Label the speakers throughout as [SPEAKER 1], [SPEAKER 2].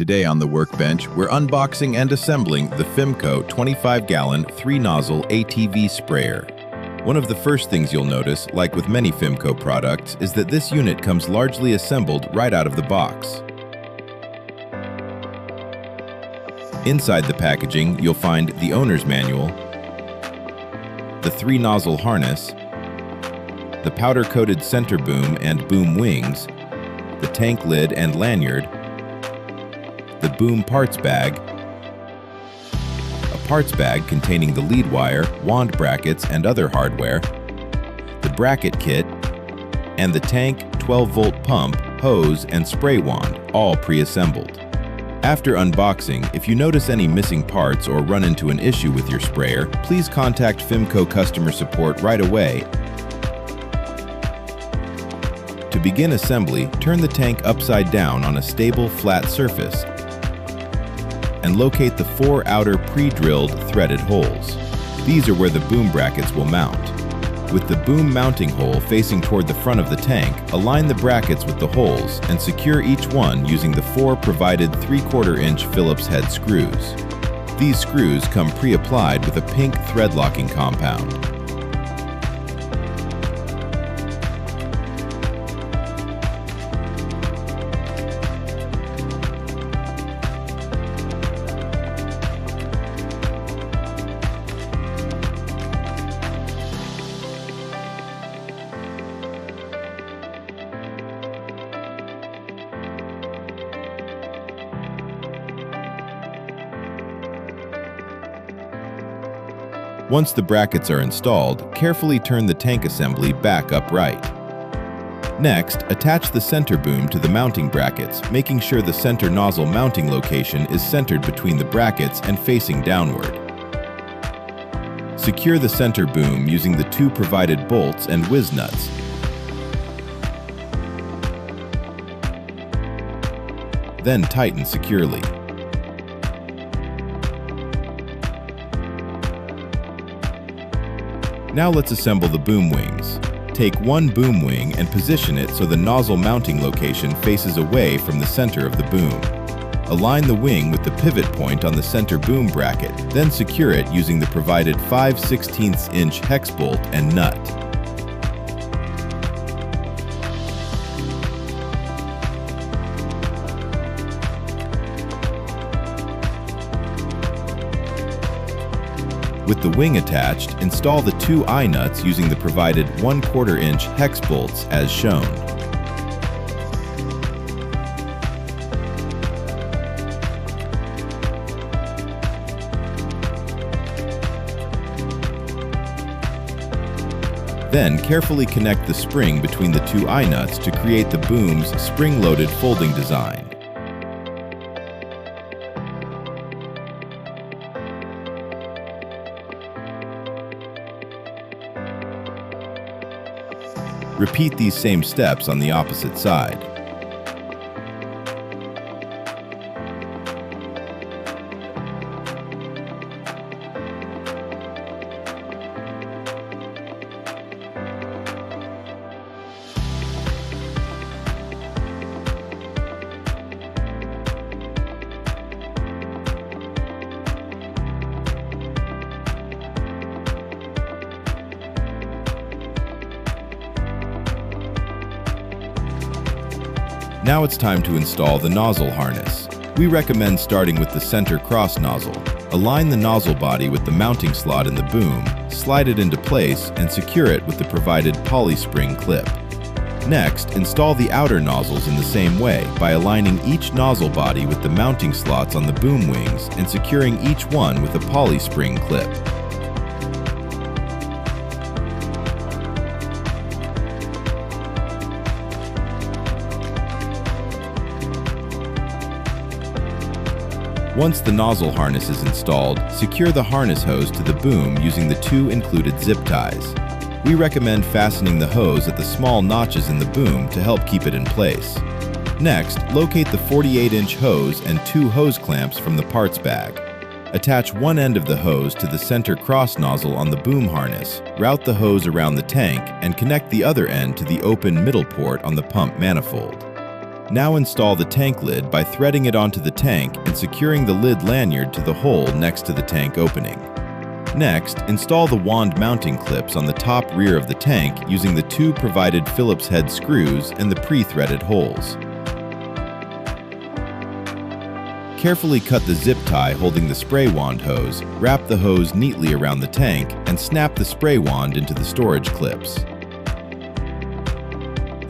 [SPEAKER 1] Today on the Workbench, we're unboxing and assembling the FIMCO 25-gallon 3-Nozzle ATV Sprayer. One of the first things you'll notice, like with many FIMCO products, is that this unit comes largely assembled right out of the box. Inside the packaging, you'll find the owner's manual, the 3-nozzle harness, the powder-coated center boom and boom wings, the tank lid and lanyard, the boom parts bag, a parts bag containing the lead wire, wand brackets, and other hardware, the bracket kit, and the tank, 12-volt pump, hose, and spray wand, all pre-assembled. After unboxing, if you notice any missing parts or run into an issue with your sprayer, please contact FIMCO Customer Support right away. To begin assembly, turn the tank upside down on a stable, flat surface and locate the 4 outer pre-drilled threaded holes. These are where the boom brackets will mount. With the boom mounting hole facing toward the front of the tank, align the brackets with the holes and secure each one using the 4 provided 3/4-inch Phillips head screws. These screws come pre-applied with a pink thread locking compound. Once the brackets are installed, carefully turn the tank assembly back upright. Next, attach the center boom to the mounting brackets, making sure the center nozzle mounting location is centered between the brackets and facing downward. Secure the center boom using the 2 provided bolts and whiz nuts. Then tighten securely. Now let's assemble the boom wings. Take one boom wing and position it so the nozzle mounting location faces away from the center of the boom. Align the wing with the pivot point on the center boom bracket, then secure it using the provided 5/16" hex bolt and nut. With the wing attached, install the 2 eye nuts using the provided 1/4-inch hex bolts as shown. Then carefully connect the spring between the 2 eye nuts to create the boom's spring-loaded folding design. Repeat these same steps on the opposite side. Now it's time to install the nozzle harness. We recommend starting with the center cross nozzle. Align the nozzle body with the mounting slot in the boom, slide it into place, and secure it with the provided poly spring clip. Next, install the outer nozzles in the same way by aligning each nozzle body with the mounting slots on the boom wings and securing each one with a poly spring clip. Once the nozzle harness is installed, secure the harness hose to the boom using the 2 included zip ties. We recommend fastening the hose at the small notches in the boom to help keep it in place. Next, locate the 48-inch hose and 2 hose clamps from the parts bag. Attach one end of the hose to the center cross nozzle on the boom harness, route the hose around the tank, and connect the other end to the open middle port on the pump manifold. Now install the tank lid by threading it onto the tank and securing the lid lanyard to the hole next to the tank opening. Next, install the wand mounting clips on the top rear of the tank using the 2 provided Phillips head screws and the pre-threaded holes. Carefully cut the zip tie holding the spray wand hose, wrap the hose neatly around the tank, and snap the spray wand into the storage clips.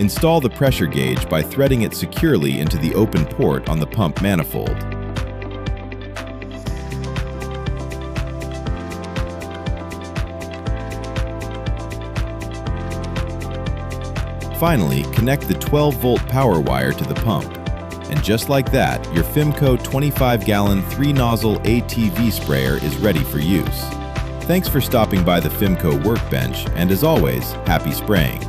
[SPEAKER 1] Install the pressure gauge by threading it securely into the open port on the pump manifold. Finally, connect the 12-volt power wire to the pump. And just like that, your FIMCO 25-gallon 3-nozzle ATV sprayer is ready for use. Thanks for stopping by the FIMCO Workbench, and as always, happy spraying!